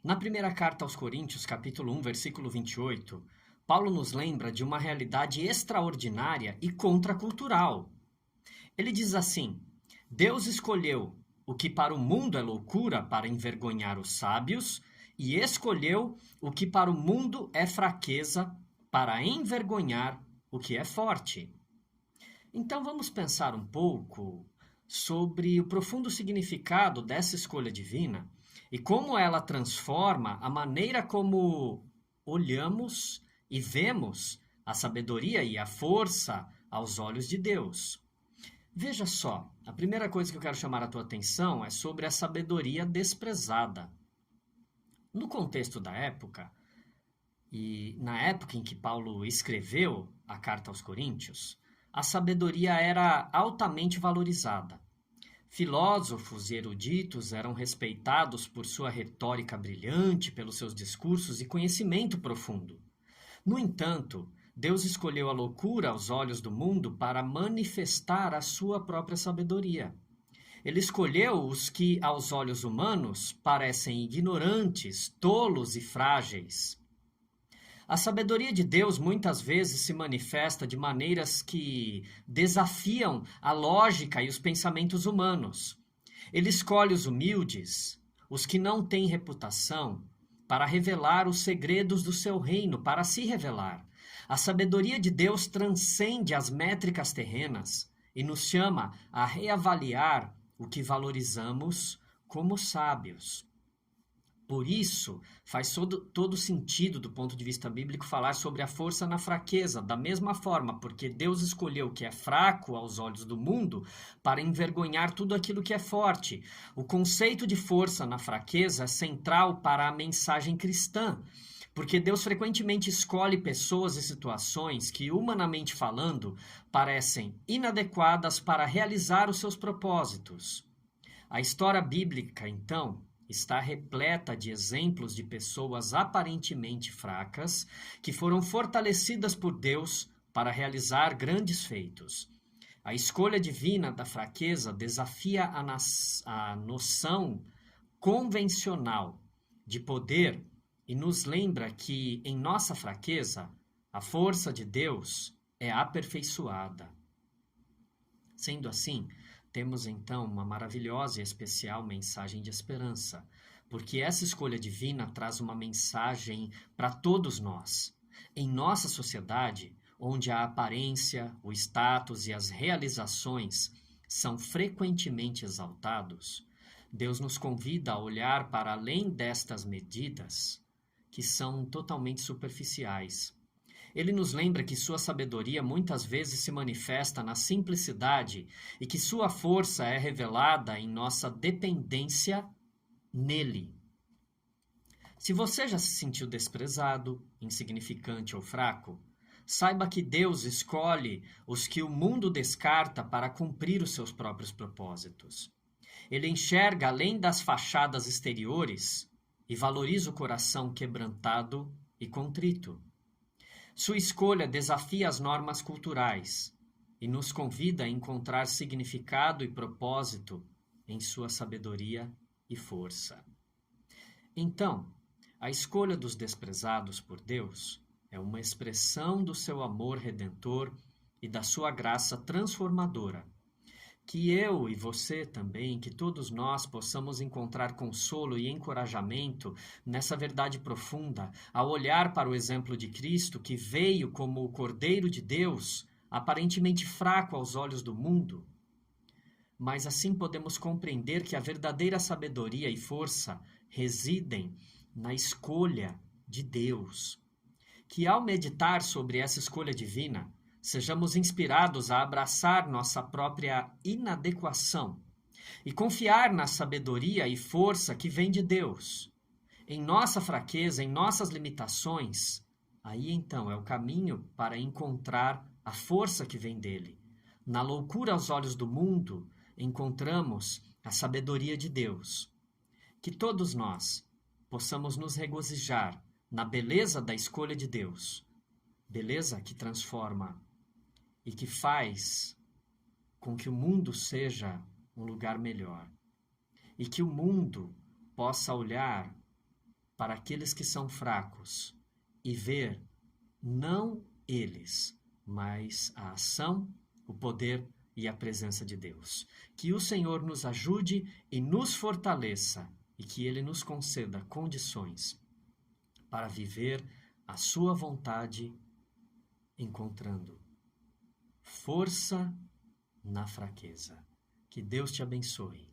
Na primeira carta aos Coríntios, capítulo 1, versículo 28, Paulo nos lembra de uma realidade extraordinária e contracultural. Ele diz assim: Deus escolheu o que para o mundo é loucura para envergonhar os sábios, e escolheu o que para o mundo é fraqueza para envergonhar o que é forte. Então vamos pensar um pouco sobre o profundo significado dessa escolha divina e como ela transforma a maneira como olhamos e vemos a sabedoria e a força aos olhos de Deus. Veja só, a primeira coisa que eu quero chamar a tua atenção é sobre a sabedoria desprezada. No contexto da época, e na época em que Paulo escreveu a carta aos Coríntios, a sabedoria era altamente valorizada. Filósofos e eruditos eram respeitados por sua retórica brilhante, pelos seus discursos e conhecimento profundo. No entanto, Deus escolheu a loucura aos olhos do mundo para manifestar a sua própria sabedoria. Ele escolheu os que, aos olhos humanos, parecem ignorantes, tolos e frágeis. A sabedoria de Deus muitas vezes se manifesta de maneiras que desafiam a lógica e os pensamentos humanos. Ele escolhe os humildes, os que não têm reputação, para revelar os segredos do seu reino, para se revelar. A sabedoria de Deus transcende as métricas terrenas e nos chama a reavaliar o que valorizamos sábios. Por isso, faz todo sentido do ponto de vista bíblico falar sobre a força na fraqueza, da mesma forma, porque Deus escolheu o que é fraco aos olhos do mundo para envergonhar tudo aquilo que é forte. O conceito de força na fraqueza é central para a mensagem cristã, porque Deus frequentemente escolhe pessoas e situações que, humanamente falando, parecem inadequadas para realizar os seus propósitos. A história bíblica, então, está repleta de exemplos de pessoas aparentemente fracas que foram fortalecidas por Deus para realizar grandes feitos. A escolha divina da fraqueza desafia a noção convencional de poder e nos lembra que, em nossa fraqueza, a força de Deus é aperfeiçoada. Sendo assim, temos então uma maravilhosa e especial mensagem de esperança, porque essa escolha divina traz uma mensagem para todos nós. Em nossa sociedade, onde a aparência, o status e as realizações são frequentemente exaltados, Deus nos convida a olhar para além destas medidas, que são totalmente superficiais. Ele nos lembra que sua sabedoria muitas vezes se manifesta na simplicidade e que sua força é revelada em nossa dependência nele. Se você já se sentiu desprezado, insignificante ou fraco, saiba que Deus escolhe os que o mundo descarta para cumprir os seus próprios propósitos. Ele enxerga além das fachadas exteriores e valoriza o coração quebrantado e contrito. Sua escolha desafia as normas culturais e nos convida a encontrar significado e propósito em sua sabedoria e força. Então, a escolha dos desprezados por Deus é uma expressão do seu amor redentor e da sua graça transformadora. Que eu e você também, que todos nós possamos encontrar consolo e encorajamento nessa verdade profunda, ao olhar para o exemplo de Cristo, que veio como o Cordeiro de Deus, aparentemente fraco aos olhos do mundo. Mas assim podemos compreender que a verdadeira sabedoria e força residem na escolha de Deus. Que ao meditar sobre essa escolha divina, sejamos inspirados a abraçar nossa própria inadequação e confiar na sabedoria e força que vem de Deus. Em nossa fraqueza, em nossas limitações, aí então é o caminho para encontrar a força que vem dele. Na loucura aos olhos do mundo, encontramos a sabedoria de Deus. Que todos nós possamos nos regozijar na beleza da escolha de Deus, beleza que transforma e que faz com que o mundo seja um lugar melhor. E que o mundo possa olhar para aqueles que são fracos e ver não eles, mas a ação, o poder e a presença de Deus. Que o Senhor nos ajude e nos fortaleça e que Ele nos conceda condições para viver a sua vontade, encontrando força na fraqueza. Que Deus te abençoe.